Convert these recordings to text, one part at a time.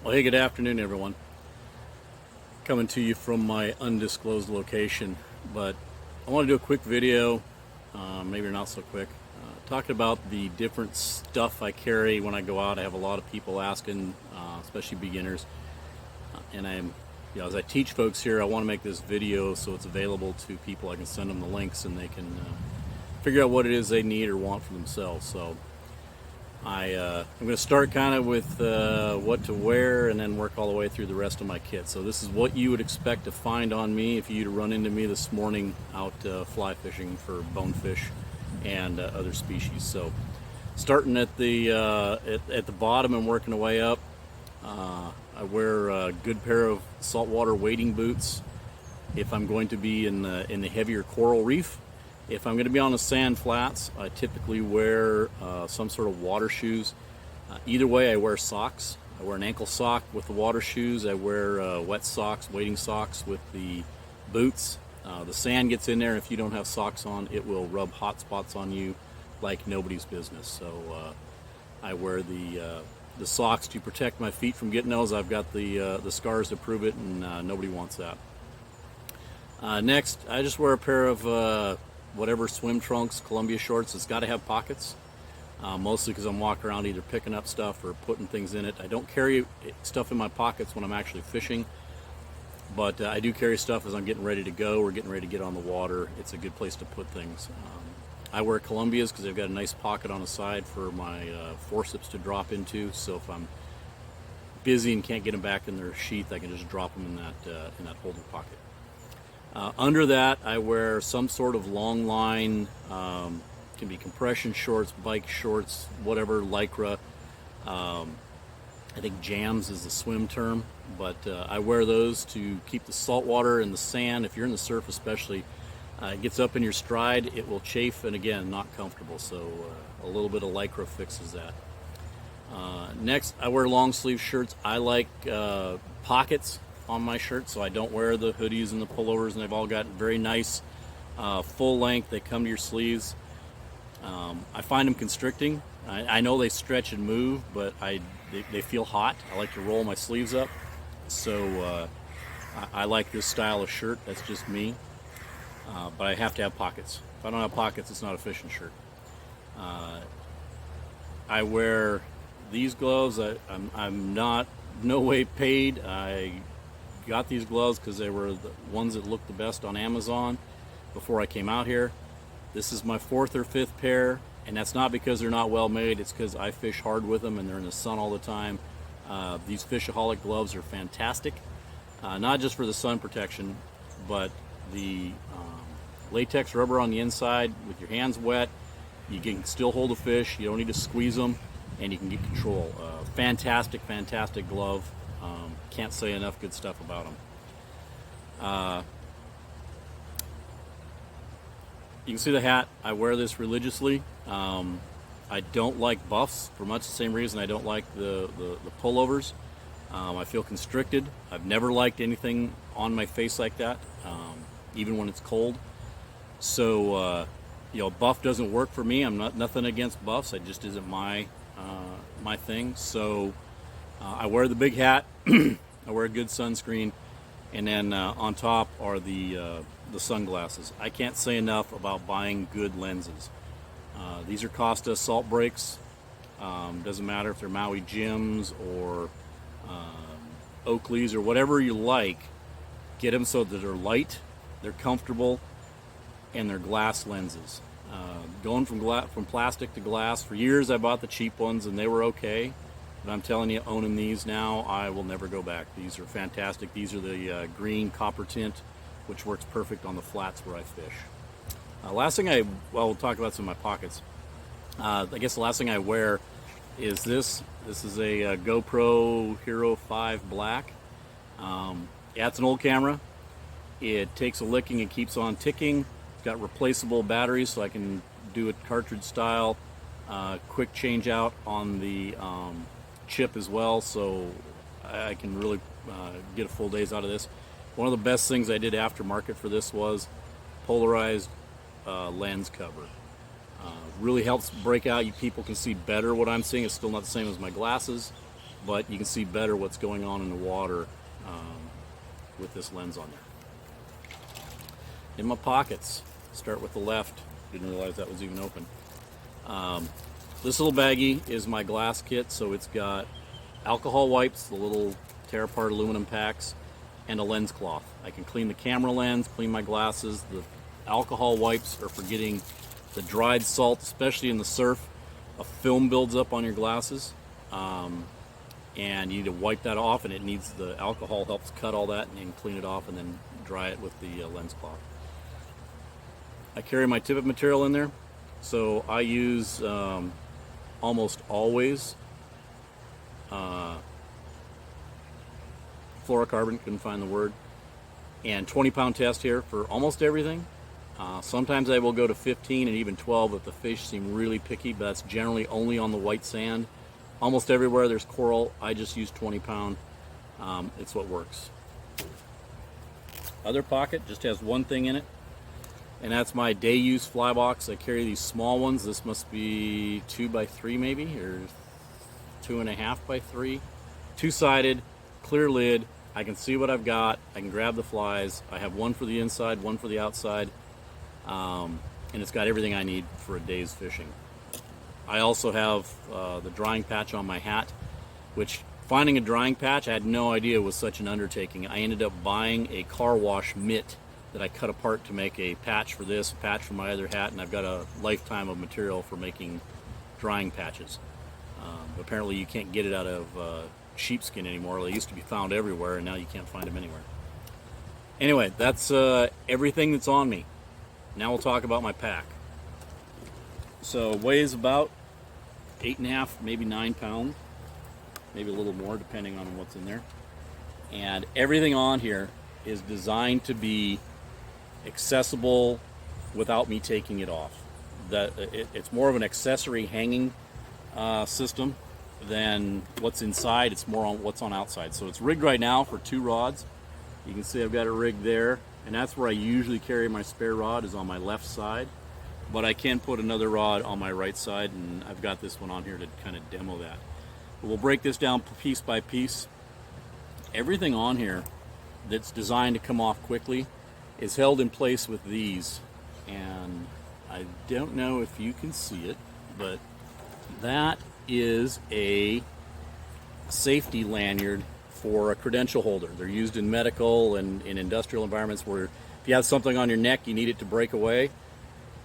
Well, hey, good afternoon, everyone. Coming to you from my undisclosed location, but I want to do a quick video, maybe not so quick, talking about the different stuff I carry when I go out. I have a lot of people asking, especially beginners, and as I teach folks here, I want to make this video so it's available to people. I can send them the links, and they can figure out what it is they need or want for themselves. So I'm going to start kind of with what to wear and then work all the way through the rest of my kit. So this is what you would expect to find on me if you run into me this morning out fly fishing for bonefish and other species. So starting at the bottom and working the way up, I wear a good pair of saltwater wading boots if I'm going to be in the heavier coral reef. If I'm going to be on the sand flats, I typically wear some sort of water shoes. Either way, I wear socks. I wear an ankle sock with the water shoes. I wear wet socks, wading socks with the boots. The sand gets in there, and if you don't have socks on, it will rub hot spots on you like nobody's business. So I wear the socks to protect my feet from getting those. I've got the scars to prove it, and nobody wants that. Next, I just wear a pair of whatever swim trunks, Columbia shorts. It's got to have pockets, mostly because I'm walking around either picking up stuff or putting things in it. I don't carry stuff in my pockets when I'm actually fishing, but I do carry stuff as I'm getting ready to go or getting ready to get on the water. It's a good place to put things. I wear Columbias because they've got a nice pocket on the side for my forceps to drop into, so if I'm busy and can't get them back in their sheath, I can just drop them in that holder pocket. Under that, I wear some sort of long line, can be compression shorts, bike shorts, whatever, Lycra. I think jams is the swim term, but I wear those to keep the salt water and the sand, if you're in the surf especially, it gets up in your stride, it will chafe, and again, not comfortable, so a little bit of Lycra fixes that. Next, I wear long sleeve shirts. I like pockets on my shirt, so I don't wear the hoodies and the pullovers, and they've all got very nice full length. They come to your sleeves. I find them constricting. I know they stretch and move, but they feel hot. I like to roll my sleeves up, so I like this style of shirt. That's just me, but I have to have pockets. If I don't have pockets, it's not a fishing shirt. I wear these gloves. I'm not no way paid. I got these gloves because they were the ones that looked the best on Amazon before I came out here. This is my fourth or fifth pair, and that's not because they're not well made. It's because I fish hard with them and they're in the sun all the time. These Fishaholic gloves are fantastic, not just for the sun protection, but the latex rubber on the inside. With your hands wet, you can still hold a fish. You don't need to squeeze them, and you can get control. Fantastic glove. Can't say enough good stuff about them. You can see the hat. I wear this religiously. I don't like buffs for much the same reason I don't like the pullovers. I feel constricted. I've never liked anything on my face like that, even when it's cold. So buff doesn't work for me. I'm nothing against buffs. It just isn't my thing. So I wear the big hat. I wear a good sunscreen, and then on top are the sunglasses. I can't say enough about buying good lenses. These are Costa salt breaks. Doesn't matter if they're Maui Jims or Oakleys or whatever you like. Get them so that they're light, they're comfortable, and they're glass lenses. Going from plastic to glass, for years I bought the cheap ones and they were okay. But I'm telling you, owning these now, I will never go back. These are fantastic. These are the green copper tint, which works perfect on the flats where I fish. Last thing we'll talk about some of my pockets. I guess the last thing I wear is this. This is a GoPro Hero 5 Black. Yeah, it's an old camera. It takes a licking and keeps on ticking. It's got replaceable batteries, so I can do it cartridge style. Quick change out on the chip as well, so I can really get a full day's out of this. One of the best things I did aftermarket for this was polarized lens cover. Really helps break out. You people can see better what I'm seeing. It's still not the same as my glasses, but you can see better what's going on in the water with this lens on there. In my pockets, start with the left. Didn't realize that was even open. This little baggie is my glass kit, so it's got alcohol wipes, the little tear apart aluminum packs, and a lens cloth. I can clean the camera lens, clean my glasses. The alcohol wipes are for getting the dried salt, especially in the surf. A film builds up on your glasses, and you need to wipe that off, and the alcohol helps cut all that and then clean it off and then dry it with the lens cloth. I carry my tippet material in there, so I use almost always fluorocarbon, couldn't find the word, and 20-pound test here for almost everything. Sometimes I will go to 15 and even 12 if the fish seem really picky, but that's generally only on the white sand. Almost everywhere there's coral, I just use 20-pound. It's what works. Other pocket just has one thing in it, and that's my day use fly box. I carry these small ones. This must be 2x3 maybe, or 2.5 by 3. Two-sided, clear lid. I can see what I've got. I can grab the flies. I have one for the inside, one for the outside, and it's got everything I need for a day's fishing. I also have the drying patch on my hat, which finding a drying patch I had no idea was such an undertaking. I ended up buying a car wash mitt that I cut apart to make a patch for this, a patch for my other hat, and I've got a lifetime of material for making drying patches. Apparently you can't get it out of sheepskin anymore. They used to be found everywhere, and now you can't find them anywhere. Anyway, that's everything that's on me. Now we'll talk about my pack. So it weighs about 8.5, maybe 9 pounds, maybe a little more depending on what's in there. And everything on here is designed to be accessible without me taking it off. It's more of an accessory hanging system than what's inside. It's more on what's on outside. So it's rigged right now for 2 rods. You can see I've got it rigged there, and that's where I usually carry my spare rod, is on my left side. But I can put another rod on my right side, and I've got this one on here to kind of demo that. But we'll break this down piece by piece. Everything on here that's designed to come off quickly is held in place with these, and I don't know if you can see it, but that is a safety lanyard for a credential holder. They're used in medical and in industrial environments where if you have something on your neck you need it to break away.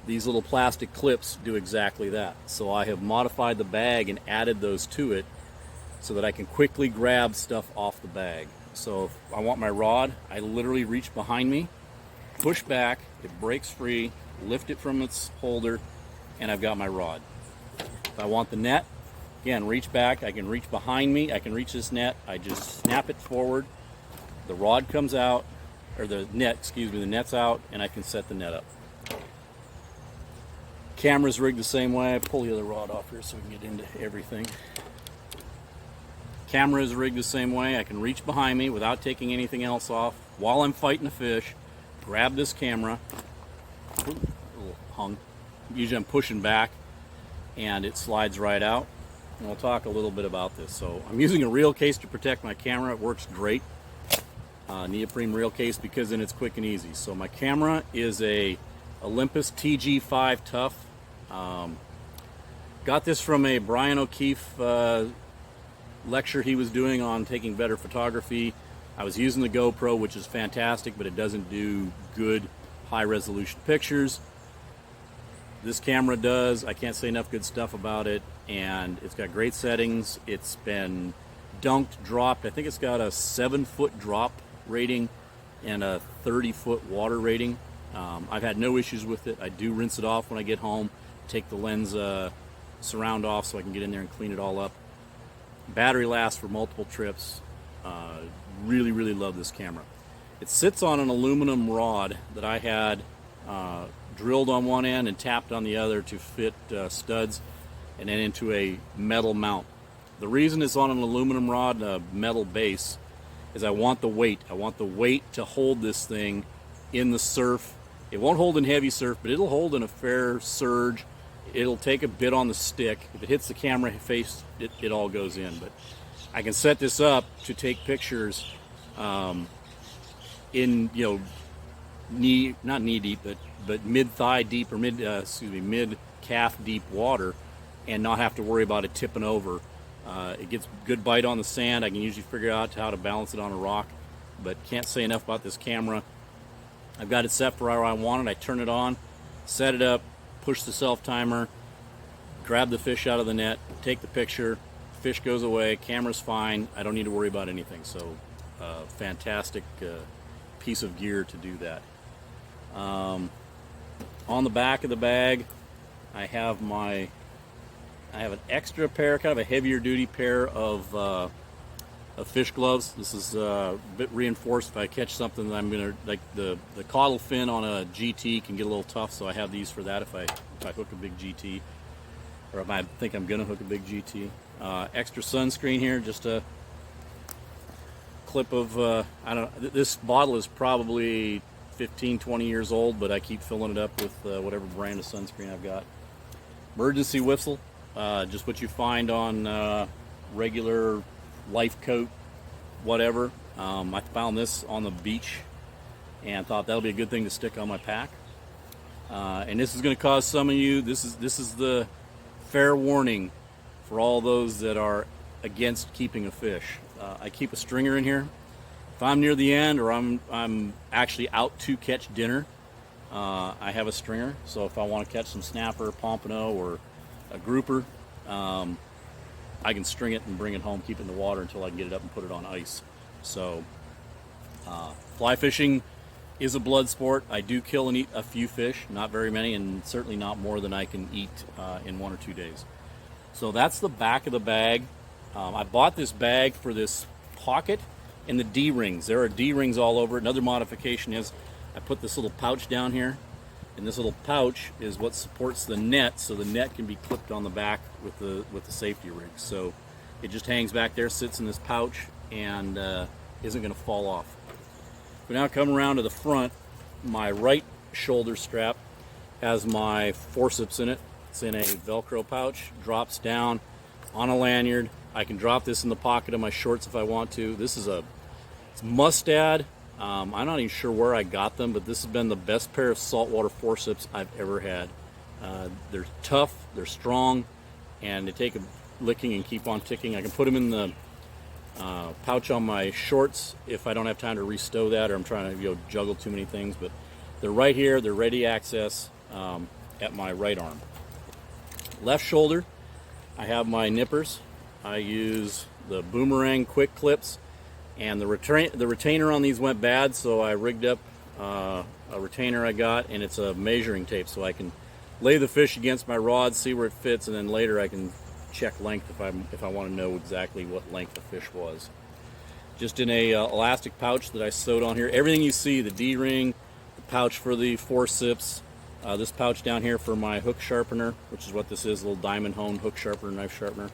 These little plastic clips do exactly that. So I have modified the bag and added those to it so that I can quickly grab stuff off the bag. So if I want my rod, I literally reach behind me, push back, it breaks free, lift it from its holder, and I've got my rod. If I want the net, again, reach back, I can reach behind me, I can reach this net, I just snap it forward, the rod comes out, or the net's out, and I can set the net up. Camera's rigged the same way. I pull the other rod off here so we can get into everything. Camera is rigged the same way. I can reach behind me without taking anything else off while I'm fighting a fish, grab this camera, a little hung. Usually I'm pushing back and it slides right out. And we'll talk a little bit about this. So I'm using a reel case to protect my camera. It works great. Neoprene reel case because then it's quick and easy. So my camera is a Olympus TG5 Tough. Got this from a Brian O'Keefe lecture he was doing on taking better photography. I was using the GoPro, which is fantastic, but it doesn't do good high-resolution pictures. This camera does. I can't say enough good stuff about it, and it's got great settings. It's been dunked, dropped. I think it's got a 7-foot drop rating and a 30-foot water rating. I've had no issues with it. I do rinse it off when I get home, take the lens surround off so I can get in there and clean it all up. Battery lasts for multiple trips. Really, really love this camera. It sits on an aluminum rod that I had drilled on one end and tapped on the other to fit studs, and then into a metal mount. The reason it's on an aluminum rod and a metal base is I want the weight. I want the weight to hold this thing in the surf. It won't hold in heavy surf, but it'll hold in a fair surge. It'll take a bit on the stick. If it hits the camera face, it all goes in. But I can set this up to take pictures in, not knee deep, but mid thigh deep, or mid calf deep water, and not have to worry about it tipping over. It gets good bite on the sand. I can usually figure out how to balance it on a rock, but can't say enough about this camera. I've got it set for where I want it. I turn it on, set it up, push the self timer, grab the fish out of the net, take the picture, fish goes away, camera's fine, I don't need to worry about anything. So fantastic piece of gear to do that. On the back of the bag, I have an extra pair, kind of a heavier duty pair of fish gloves. This is a bit reinforced. If I catch something that I'm gonna, like the caudal fin on a GT can get a little tough, so I have these for that if I hook a big GT, or if I think I'm gonna hook a big GT. Extra sunscreen here, just a clip of I don't know, this bottle is probably 15-20 years old, but I keep filling it up with whatever brand of sunscreen I've got. Emergency whistle, just what you find on regular life coat, whatever. I found this on the beach and thought that'll be a good thing to stick on my pack. And this is going to cause some of you, this is the fair warning for all those that are against keeping a fish. I keep a stringer in here. If I'm near the end, or I'm actually out to catch dinner, I have a stringer. So if I want to catch some snapper, pompano, or a grouper, I can string it and bring it home, keep it in the water until I can get it up and put it on ice. So fly fishing is a blood sport. I do kill and eat a few fish, not very many, and certainly not more than I can eat in 1 or 2 days. So that's the back of the bag. I bought this bag for this pocket and the D-rings. There are D-rings all over it. Another modification is I put this little pouch down here, and this little pouch is what supports the net, so the net can be clipped on the back with the safety rig. So it just hangs back there, sits in this pouch, and isn't going to fall off. We now come around to the front. My right shoulder strap has my forceps in it. It's in a Velcro pouch, drops down on a lanyard. I can drop this in the pocket of my shorts if I want to. This is it's Mustad. I'm not even sure where I got them, but this has been the best pair of saltwater forceps I've ever had. They're tough, they're strong, and they take a licking and keep on ticking. I can put them in the pouch on my shorts if I don't have time to restow that, or I'm trying to juggle too many things, but they're right here, they're ready access at my right arm. Left shoulder, I have my nippers. I use the Boomerang quick clips, and the retainer on these went bad, so I rigged up a retainer I got, and it's a measuring tape, so I can lay the fish against my rod, see where it fits, and then later I can check length if I want to know exactly what length the fish was. Just in a elastic pouch that I sewed on here. Everything you see, the D-ring, the pouch for the forceps, this pouch down here for my hook sharpener, which is what this is, a little diamond hone hook sharpener, knife sharpener.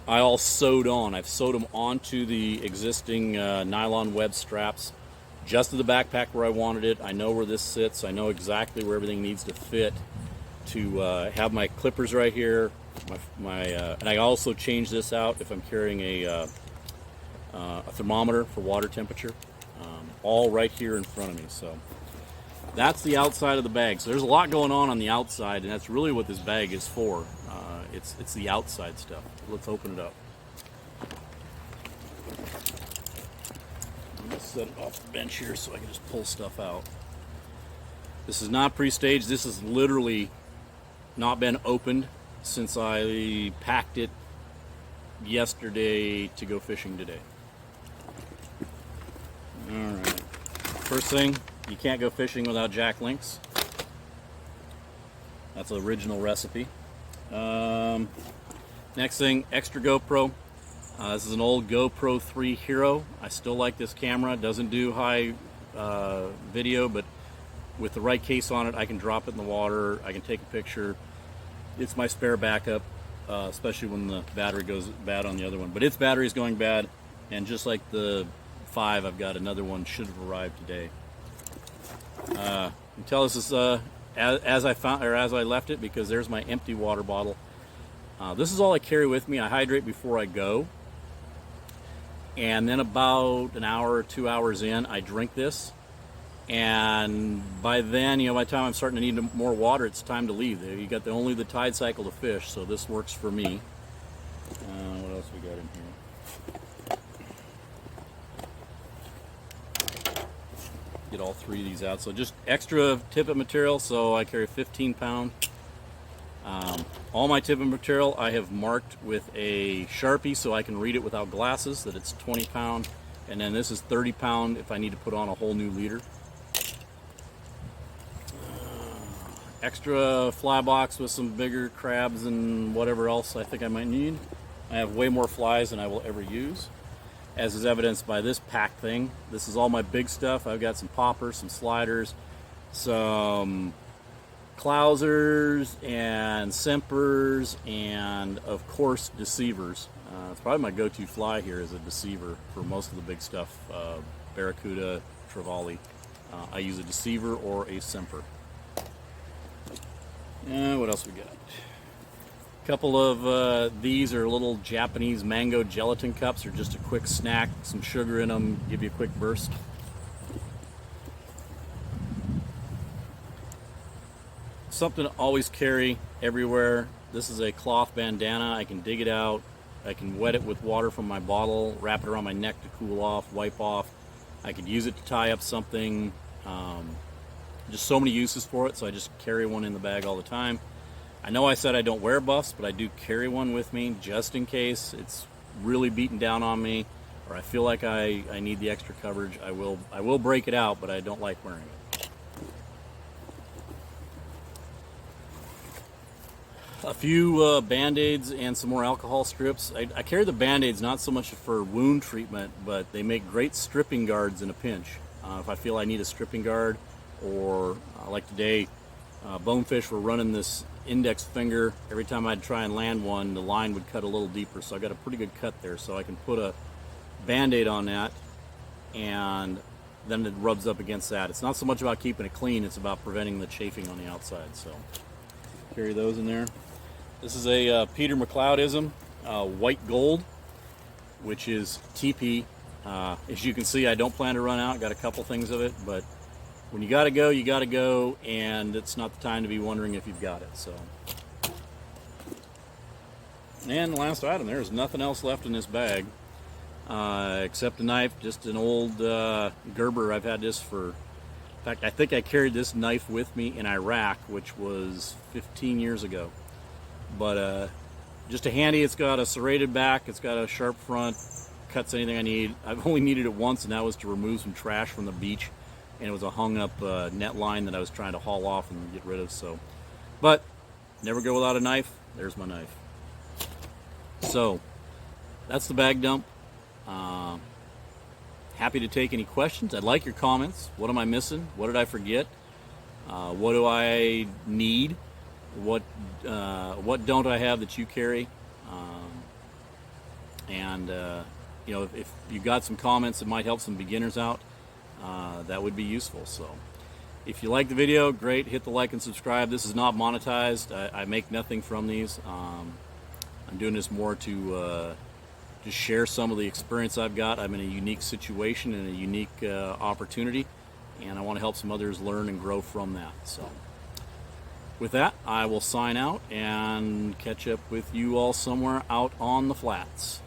I all sewed on. I've sewed them onto the existing nylon web straps, just to the backpack where I wanted it. I know where this sits. I know exactly where everything needs to fit to have my clippers right here. And I also change this out if I'm carrying a thermometer for water temperature, all right here in front of me. So that's the outside of the bag. So there's a lot going on the outside, and that's really what this bag is for. It's the outside stuff. Let's open it up. I'm going to set it off the bench here so I can just pull stuff out. This is not pre-staged. This has literally not been opened since I packed it yesterday to go fishing today. Alright. First thing, you can't go fishing without jack links. That's the original recipe. Next thing, extra GoPro. This is an old GoPro 3 Hero. I still like this camera. It doesn't do high video, but with the right case on it, I can drop it in the water. I can take a picture. It's my spare backup, especially when the battery goes bad on the other one. But its battery is going bad, and just like the 5, I've got another one, should have arrived today. You can tell this is as I left it, because there's my empty water bottle. This is all I carry with me. I hydrate before I go. And then about an hour or 2 hours in, I drink this. And by then, by the time I'm starting to need more water, it's time to leave. You got only the tide cycle to fish, so this works for me. What else we got in here? Get all three of these out. So just extra tippet material. So I carry 15-pound. All my tippet material I have marked with a Sharpie so I can read it without glasses that it's 20-pound. And then this is 30-pound if I need to put on a whole new leader. Extra fly box with some bigger crabs and whatever else I think I might need. I have way more flies than I will ever use, as is evidenced by this pack thing. This is all my big stuff. I've got some poppers, some sliders, some clousers and simpers, and of course deceivers. It's probably my go-to fly here as a deceiver for most of the big stuff. Barracuda, trevally. I use a deceiver or a simper. What else we got? A couple of these are little Japanese mango gelatin cups. They're just a quick snack, some sugar in them, give you a quick burst. Something to always carry everywhere. This is a cloth bandana. I can dig it out. I can wet it with water from my bottle, wrap it around my neck to cool off, wipe off. I could use it to tie up something. Just so many uses for it, so I just carry one in the bag all the time. I know I said I don't wear buffs, but I do carry one with me just in case it's really beaten down on me, or I feel like I need the extra coverage. I will break it out, but I don't like wearing it. A few Band-Aids and some more alcohol strips. I carry the Band-Aids not so much for wound treatment, but they make great stripping guards in a pinch. If I feel I need a stripping guard, or like today, bonefish were running this index finger. Every time I'd try and land one, the line would cut a little deeper, so I got a pretty good cut there. So I can put a Band-Aid on that, and then it rubs up against that. It's not so much about keeping it clean, it's about preventing the chafing on the outside. So carry those in there. This is a Peter McLeodism, white gold, which is TP. As you can see, I don't plan to run out. Got a couple things of it, but when you gotta go, and it's not the time to be wondering if you've got it. So, and the last item, there's nothing else left in this bag except a knife, just an old Gerber. I've had this for, in fact, I think I carried this knife with me in Iraq, which was 15 years ago. But just a handy, it's got a serrated back, it's got a sharp front, cuts anything I need. I've only needed it once, and that was to remove some trash from the beach. And it was a hung up net line that I was trying to haul off and get rid of. So, but never go without a knife. There's my knife. So that's the bag dump. Happy to take any questions. I'd like your comments. What am I missing? What did I forget? What do I need? What don't I have that you carry? If you got some comments that might help some beginners out, that would be useful. So if you like the video, great, hit the like and subscribe. This is not monetized. I make nothing from these. I'm doing this more to just share some of the experience I've got. I'm in a unique situation and a unique opportunity, and I want to help some others learn and grow from that. So with that, I will sign out and catch up with you all somewhere out on the flats.